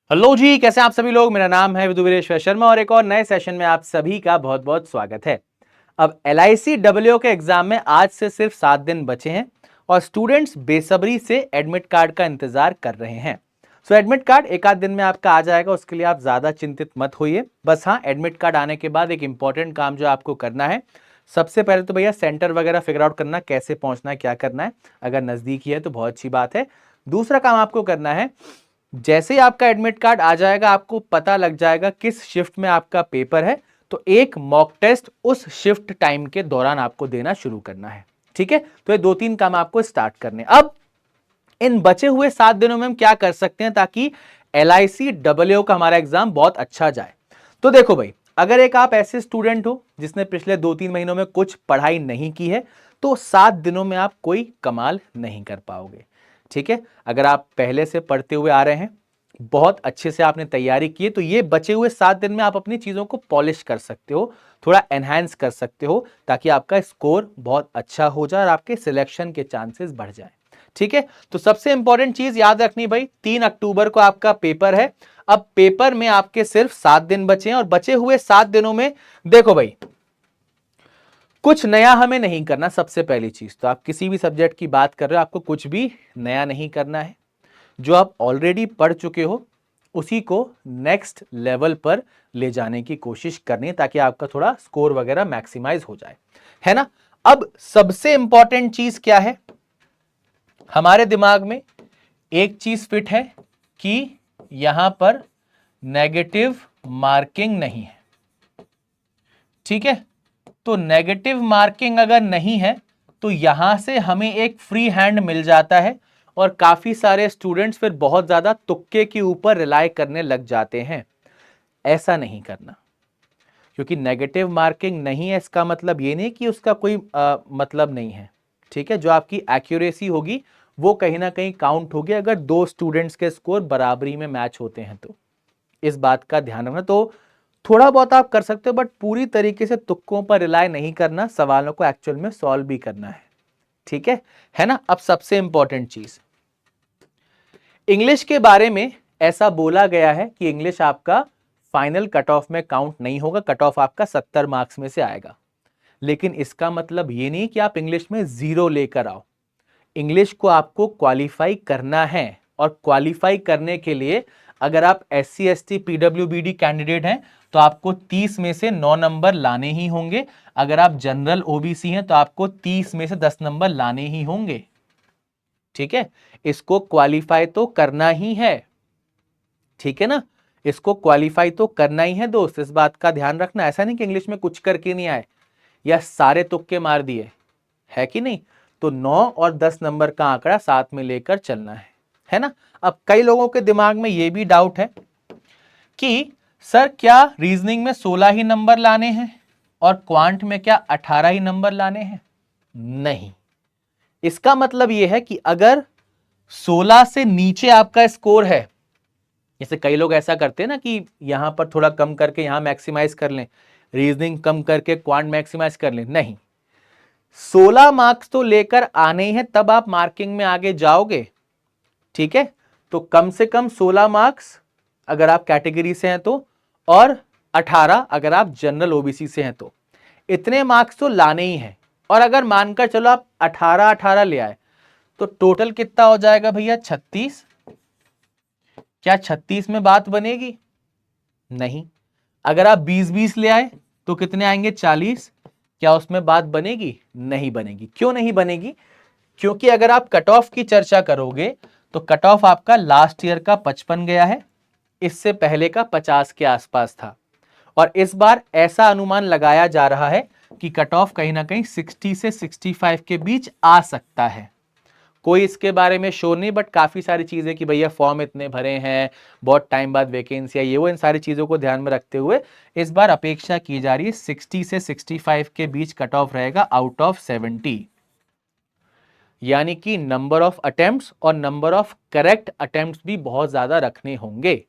Hello जी, कैसे हैं आप सभी लोग। मेरा नाम है विदुवीरेश्वर शर्मा और एक और नए सेशन में आप सभी का बहुत बहुत स्वागत है। अब LIC WO के एग्जाम में आज से सिर्फ 7 दिन बचे हैं और स्टूडेंट्स बेसब्री से एडमिट कार्ड का इंतजार कर रहे हैं। सो एडमिट कार्ड एक आध दिन में आपका आ जाएगा, उसके लिए आप ज्यादा चिंतित मत होइए। बस हाँ, एडमिट कार्ड आने के बाद एक इंपॉर्टेंट काम जो आपको करना है, सबसे पहले तो भैया सेंटर वगैरह फिगर आउट करना, कैसे पहुंचना है, क्या करना है। अगर नजदीक ही है तो बहुत अच्छी बात है। दूसरा काम आपको करना है, जैसे ही आपका एडमिट कार्ड आ जाएगा आपको पता लग जाएगा किस शिफ्ट में आपका पेपर है, तो एक मॉक टेस्ट उस शिफ्ट टाइम के दौरान आपको देना शुरू करना है। ठीक है, तो ये 2-3 काम आपको स्टार्ट करने। अब इन बचे हुए 7 दिनों में हम क्या कर सकते हैं ताकि LIC WO का हमारा एग्जाम बहुत अच्छा जाए। तो देखो भाई, अगर एक आप ऐसे स्टूडेंट हो जिसने पिछले 2-3 महीनों में कुछ पढ़ाई नहीं की है, तो 7 दिनों में आप कोई कमाल नहीं कर पाओगे। ठीक है, अगर आप पहले से पढ़ते हुए आ रहे हैं, बहुत अच्छे से आपने तैयारी की है, तो ये बचे हुए 7 दिन में आप अपनी चीजों को पॉलिश कर सकते हो, थोड़ा एनहांस कर सकते हो, ताकि आपका स्कोर बहुत अच्छा हो जाए और आपके सिलेक्शन के चांसेस बढ़ जाए। ठीक है, तो सबसे इंपॉर्टेंट चीज याद रखनी भाई, 3 अक्टूबर को आपका पेपर है। अब पेपर में आपके सिर्फ 7 दिन बचे हैं और बचे हुए 7 दिनों में देखो भाई, कुछ नया हमें नहीं करना। सबसे पहली चीज तो आप किसी भी सब्जेक्ट की बात कर रहे हो, आपको कुछ भी नया नहीं करना है। जो आप ऑलरेडी पढ़ चुके हो उसी को नेक्स्ट लेवल पर ले जाने की कोशिश करनी है, ताकि आपका थोड़ा स्कोर वगैरह मैक्सिमाइज हो जाए, है ना। अब सबसे इंपॉर्टेंट चीज क्या है, हमारे दिमाग में एक चीज फिट है कि यहां पर नेगेटिव मार्किंग नहीं है। ठीक है, तो नेगेटिव मार्किंग अगर नहीं है तो यहां से हमें एक फ्री हैंड मिल जाता है और काफी सारे स्टूडेंट्स फिर बहुत ज्यादा तुक्के के ऊपर रिलाय करने लग जाते हैं। ऐसा नहीं करना, क्योंकि नेगेटिव मार्किंग नहीं है इसका मतलब ये नहीं कि उसका कोई मतलब नहीं है। ठीक है, जो आपकी एक्यूरेसी होगी वो कहीं ना कहीं काउंट होगी, अगर दो स्टूडेंट्स के स्कोर बराबरी में मैच होते हैं तो इस बात का ध्यान रखना। तो थोड़ा बहुत आप कर सकते हो, बट पूरी तरीके से तुक्कों पर रिलाय नहीं करना, सवालों को एक्चुअल में सॉल्व भी करना है। ठीक है ना। अब सबसे इंपॉर्टेंट चीज, इंग्लिश के बारे में ऐसा बोला गया है कि इंग्लिश आपका फाइनल कट ऑफ में काउंट नहीं होगा, कट ऑफ आपका 70 मार्क्स में से आएगा। लेकिन इसका मतलब ये नहीं कि आप इंग्लिश में 0 लेकर आओ। इंग्लिश को आपको क्वालिफाई करना है, और क्वालिफाई करने के लिए अगर आप SC ST PWBD कैंडिडेट हैं तो आपको 30 में से 9 नंबर लाने ही होंगे। अगर आप जनरल OBC हैं तो आपको 30 में से 10 नंबर लाने ही होंगे। ठीक है, इसको क्वालिफाई तो करना ही है। ठीक है ना, इसको क्वालिफाई तो करना ही है दोस्त, इस बात का ध्यान रखना। ऐसा नहीं कि इंग्लिश में कुछ करके नहीं आए या सारे तुक्के मार दिए, है कि नहीं। तो 9 और 10 नंबर का आंकड़ा साथ में लेकर चलना है ना। अब कई लोगों के दिमाग में यह भी डाउट है कि सर क्या रीजनिंग में 16 ही नंबर लाने हैं और क्वांट में क्या 18 ही नंबर लाने हैं। नहीं, इसका मतलब यह है कि अगर 16 से नीचे आपका स्कोर है, जैसे कई लोग ऐसा करते हैं ना कि यहां पर थोड़ा कम करके यहां मैक्सिमाइज कर लें, रीजनिंग कम करके क्वांट मैक्सिमाइज कर लें, नहीं, 16 मार्क्स तो लेकर आने ही हैं, तब आप मार्किंग में आगे जाओगे। ठीक है, तो कम से कम 16 मार्क्स अगर आप कैटेगरी से हैं तो, और 18 अगर आप जनरल OBC से हैं तो, इतने मार्क्स तो लाने ही हैं। और अगर मानकर चलो आप 18 ले आए तो टोटल कितना हो जाएगा भैया, 36। क्या 36 में बात बनेगी? नहीं। अगर आप 20 ले आए तो कितने आएंगे, 40। क्या उसमें बात बनेगी? नहीं बनेगी। क्यों नहीं बनेगी? क्योंकि अगर आप कट ऑफ की चर्चा करोगे तो कट ऑफ आपका लास्ट ईयर का 55 गया है, इससे पहले का 50 के आसपास था, और इस बार ऐसा अनुमान लगाया जा रहा है कि कट ऑफ कहीं ना कहीं 60 से 65 के बीच आ सकता है। कोई इसके बारे में श्योर नहीं, बट काफी सारी चीजें कि भैया फॉर्म इतने भरे हैं, बहुत टाइम बाद वैकेंसी है, ये वो, इन सारी चीजों को ध्यान में रखते हुए इस बार अपेक्षा की जा रही है 60 से 65 के बीच कट ऑफ रहेगा आउट ऑफ 70। यानी कि नंबर ऑफ अटेम्प्ट्स और नंबर ऑफ करेक्ट अटेम्प्ट्स भी बहुत ज्यादा रखने होंगे।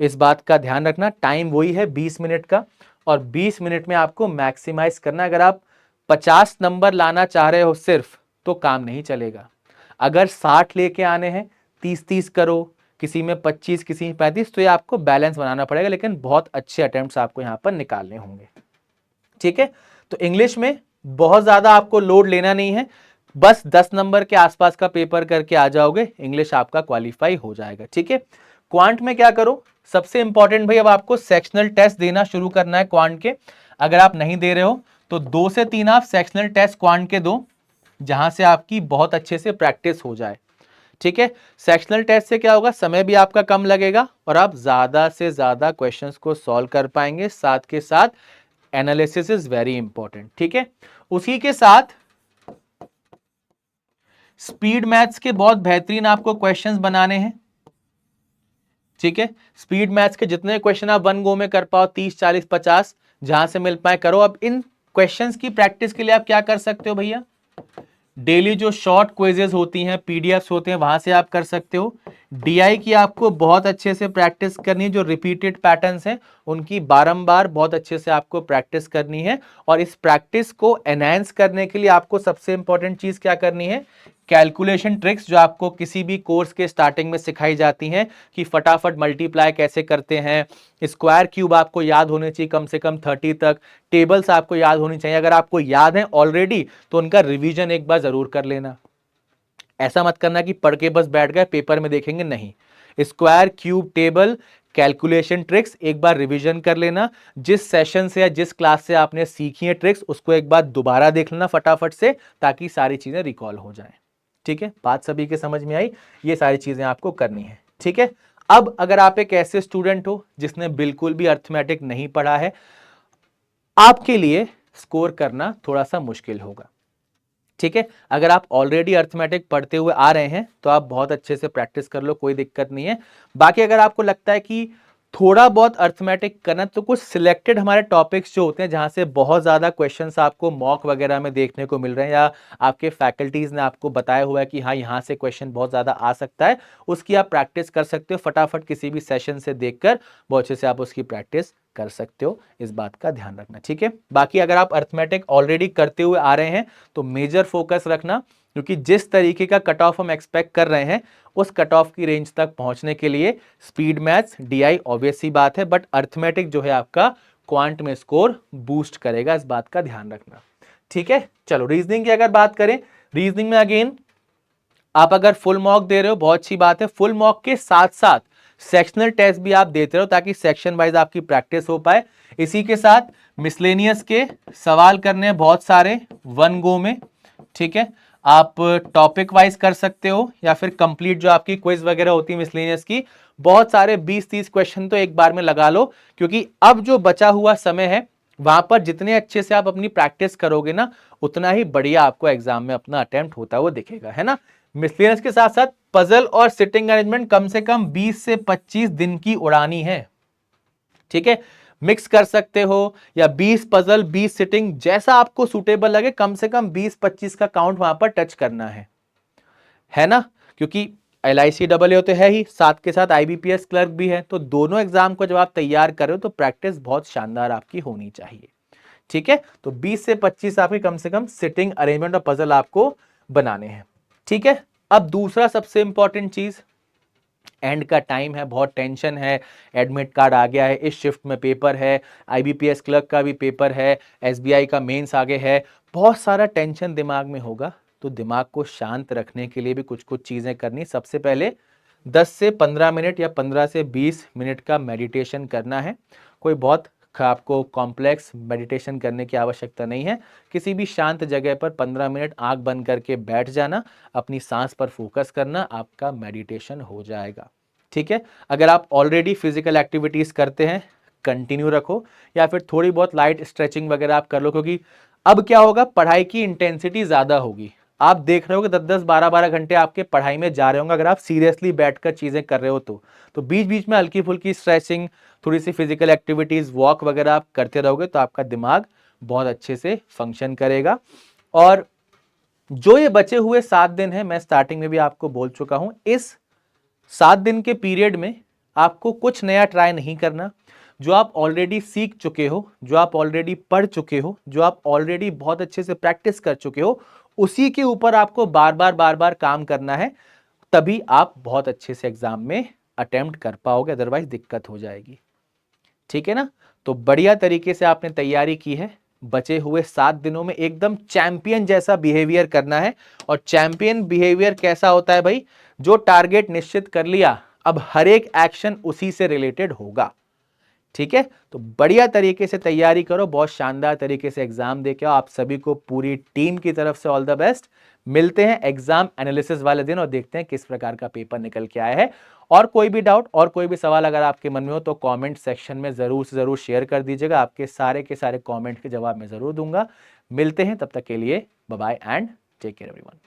इस बात का ध्यान रखना। टाइम वही है 20 मिनट का, और 20 मिनट में आपको मैक्सिमाइज करना। अगर आप 50 नंबर लाना चाह रहे हो सिर्फ, तो काम नहीं चलेगा। अगर 60 लेके आने हैं, 30-30 करो, किसी में 25, किसी में 35, तो ये आपको बैलेंस बनाना पड़ेगा, लेकिन बहुत अच्छे अटेम्प्ट्स आपको यहाँ पर निकालने होंगे। ठीक है, तो इंग्लिश में बहुत ज्यादा आपको लोड लेना नहीं है, बस 10 नंबर के आसपास का पेपर करके आ जाओगे, इंग्लिश आपका क्वालिफाई हो जाएगा। ठीक है, क्वांट में क्या करो, सबसे इंपॉर्टेंट भाई, अब आपको सेक्शनल टेस्ट देना शुरू करना है क्वांट के। अगर आप नहीं दे रहे हो तो 2 से 3 आप सेक्शनल टेस्ट क्वांट के दो, जहां से आपकी बहुत अच्छे से प्रैक्टिस हो जाए। ठीक है, सेक्शनल टेस्ट से क्या होगा, समय भी आपका कम लगेगा और आप ज्यादा से ज्यादा क्वेश्चंस को सॉल्व कर पाएंगे। साथ के साथ एनालिसिस इज वेरी इंपॉर्टेंट। ठीक है, उसी के साथ स्पीड मैथ्स के बहुत बेहतरीन आपको क्वेश्चंस बनाने हैं। ठीक है, स्पीड मैथ्स के जितने क्वेश्चन आप वन गो में कर पाओ, 30, 40, 50 जहां से मिल पाए करो। अब इन क्वेश्चंस की प्रैक्टिस के लिए आप क्या कर सकते हो भैया, डेली जो शॉर्ट क्विजेज होती हैं, पीडीएफ्स होते हैं, वहां से आप कर सकते हो। डीआई की आपको बहुत अच्छे से प्रैक्टिस करनी है, जो रिपीटेड पैटर्न्स हैं उनकी बारंबार बहुत अच्छे से आपको प्रैक्टिस करनी है। और इस प्रैक्टिस को एनहांस करने के लिए आपको सबसे इंपॉर्टेंट चीज क्या करनी है, कैलकुलेशन ट्रिक्स, जो आपको किसी भी कोर्स के स्टार्टिंग में सिखाई जाती हैं कि फटाफट मल्टीप्लाई कैसे करते हैं, स्क्वायर क्यूब आपको याद होने चाहिए कम से कम 30 तक, टेबल्स आपको याद होनी चाहिए। अगर आपको याद है ऑलरेडी तो उनका रिवीजन एक बार जरूर कर लेना। ऐसा मत करना कि पढ़ के बस बैठ गए, पेपर में देखेंगे, नहीं। Square cube table calculation tricks एक बार रिवीजन कर लेना। जिस सेशन से या जिस क्लास से आपने सीखी है ट्रिक्स, उसको एक बार दोबारा देख लेना फटाफट से, ताकि सारी चीजें रिकॉल हो जाएं। ठीक है, बात सभी के समझ में आई, ये सारी चीजें आपको करनी है। ठीक है, अब अगर आप एक ऐसे स्टूडेंट हो जिसने बिल्कुल भी अर्थमेटिक नहीं पढ़ा है, आपके लिए स्कोर करना थोड़ा सा मुश्किल होगा। ठीक है, अगर आप ऑलरेडी अर्थमेटिक पढ़ते हुए आ रहे हैं तो आप बहुत अच्छे से प्रैक्टिस कर लो, कोई दिक्कत नहीं है। बाकी अगर आपको लगता है कि थोड़ा बहुत अर्थमेटिक करना, तो कुछ सिलेक्टेड हमारे टॉपिक्स जो होते हैं जहां से बहुत ज्यादा क्वेश्चंस आपको मॉक वगैरह में देखने को मिल रहे हैं, या आपके फैकल्टीज ने आपको बताया हुआ है कि हाँ यहां से क्वेश्चन बहुत ज्यादा आ सकता है, उसकी आप प्रैक्टिस कर सकते हो फटाफट किसी भी सेशन से देखकर, बहुत अच्छे से आप उसकी प्रैक्टिस कर सकते हो। इस बात का ध्यान रखना। ठीक है, बाकी अगर आप अर्थमेटिक ऑलरेडी करते हुए आ रहे हैं तो मेजर फोकस रखना, क्योंकि जिस तरीके का कट ऑफ हम एक्सपेक्ट कर रहे हैं उस कट ऑफ की रेंज तक पहुंचने के लिए स्पीड मैथ्स, डीआई ऑब्वियस सी बात है, बट अर्थमेटिक जो है आपका क्वांट में स्कोर बूस्ट करेगा, इस बात का ध्यान रखना। ठीक है, चलो रीजनिंग की अगर बात करें, रीजनिंग में अगेन आप अगर फुल मॉक दे रहे हो बहुत अच्छी बात है, फुल मॉक के साथ साथ सेक्शनल टेस्ट भी आप देते रहो ताकि सेक्शन वाइज आपकी प्रैक्टिस हो पाए। इसी के साथ मिसलेनियस के सवाल करने हैं बहुत सारे वन गो में। ठीक है, आप टॉपिक वाइज कर सकते हो या फिर कंप्लीट जो आपकी क्विज वगैरह होती है मिसलेनियस की, बहुत सारे 20-30 क्वेश्चन तो एक बार में लगा लो, क्योंकि अब जो बचा हुआ समय है वहां पर जितने अच्छे से आप अपनी प्रैक्टिस करोगे ना, उतना ही बढ़िया आपको एग्जाम में अपना अटेम्प्ट होता हुआ दिखेगा, है ना। मिसलेनियस के साथ साथ पजल और सिटिंग अरेंजमेंट कम से कम 20 से 25 दिन की उड़ानी है। ठीक है, मिक्स कर सकते हो या 20 पजल 20 सिटिंग, जैसा आपको सुटेबल लगे, कम से कम 20-25 का काउंट वहां पर टच करना है ना। क्योंकि LICAA तो है ही, साथ के साथ IBPS क्लर्क भी है, तो दोनों एग्जाम को जब आप तैयार कर रहे हो तो प्रैक्टिस बहुत शानदार आपकी होनी चाहिए। ठीक है, तो 20 से 25 आपकी कम से कम सिटिंग अरेंजमेंट और पजल आपको बनाने हैं। ठीक है, अब दूसरा सबसे इंपॉर्टेंट चीज, एंड का टाइम है, बहुत टेंशन है, एडमिट कार्ड आ गया है, इस शिफ्ट में पेपर है, IBPS क्लर्क का भी पेपर है, SBI का मेंस आगे है, बहुत सारा टेंशन दिमाग में होगा। तो दिमाग को शांत रखने के लिए भी कुछ कुछ चीजें करनी। सबसे पहले 10 से 15 मिनट या 15 से 20 मिनट का मेडिटेशन करना है। कोई बहुत आपको कॉम्प्लेक्स मेडिटेशन करने की आवश्यकता नहीं है, किसी भी शांत जगह पर 15 मिनट आंख बंद करके बैठ जाना, अपनी सांस पर फोकस करना, आपका मेडिटेशन हो जाएगा। ठीक है, अगर आप ऑलरेडी फिजिकल एक्टिविटीज करते हैं कंटिन्यू रखो, या फिर थोड़ी बहुत लाइट स्ट्रेचिंग वगैरह आप कर लो, क्योंकि अब क्या होगा, पढ़ाई की इंटेंसिटी ज्यादा होगी। आप देख रहे हो कि 10-10, 12-12 घंटे आपके पढ़ाई में जा रहे होंगे अगर आप सीरियसली बैठकर चीजें कर रहे हो तो बीच बीच में हल्की फुल्की स्ट्रेचिंग, थोड़ी सी फिजिकल एक्टिविटीज, वॉक वगैरह आप करते रहोगे तो आपका दिमाग बहुत अच्छे से फंक्शन करेगा। और जो ये बचे हुए 7 दिन है, मैं स्टार्टिंग में भी आपको बोल चुका हूं, इस 7 दिन के पीरियड में आपको कुछ नया ट्राई नहीं करना। जो आप ऑलरेडी सीख चुके हो, जो आप ऑलरेडी पढ़ चुके हो, जो आप ऑलरेडी बहुत अच्छे से प्रैक्टिस कर चुके हो, उसी के ऊपर आपको बार बार काम करना है, तभी आप बहुत अच्छे से एग्जाम में अटेम्प्ट कर पाओगे, अदरवाइज दिक्कत हो जाएगी। ठीक है ना। तो बढ़िया तरीके से आपने तैयारी की है, बचे हुए 7 दिनों में एकदम चैंपियन जैसा बिहेवियर करना है। और चैंपियन बिहेवियर कैसा होता है भाई, जो टारगेट निश्चित कर लिया, अब हर एक एक्शन उसी से रिलेटेड होगा। ठीक है, तो बढ़िया तरीके से तैयारी करो, बहुत शानदार तरीके से एग्जाम देके आओ। आप सभी को पूरी टीम की तरफ से ऑल द बेस्ट। मिलते हैं एग्जाम एनालिसिस वाले दिन और देखते हैं किस प्रकार का पेपर निकल के आया है। और कोई भी डाउट और कोई भी सवाल अगर आपके मन में हो तो कमेंट सेक्शन में जरूर से जरूर शेयर कर दीजिएगा। आपके सारे के सारे कमेंट के जवाब मैं जरूर दूंगा। मिलते हैं, तब तक के लिए bye bye and take care everyone.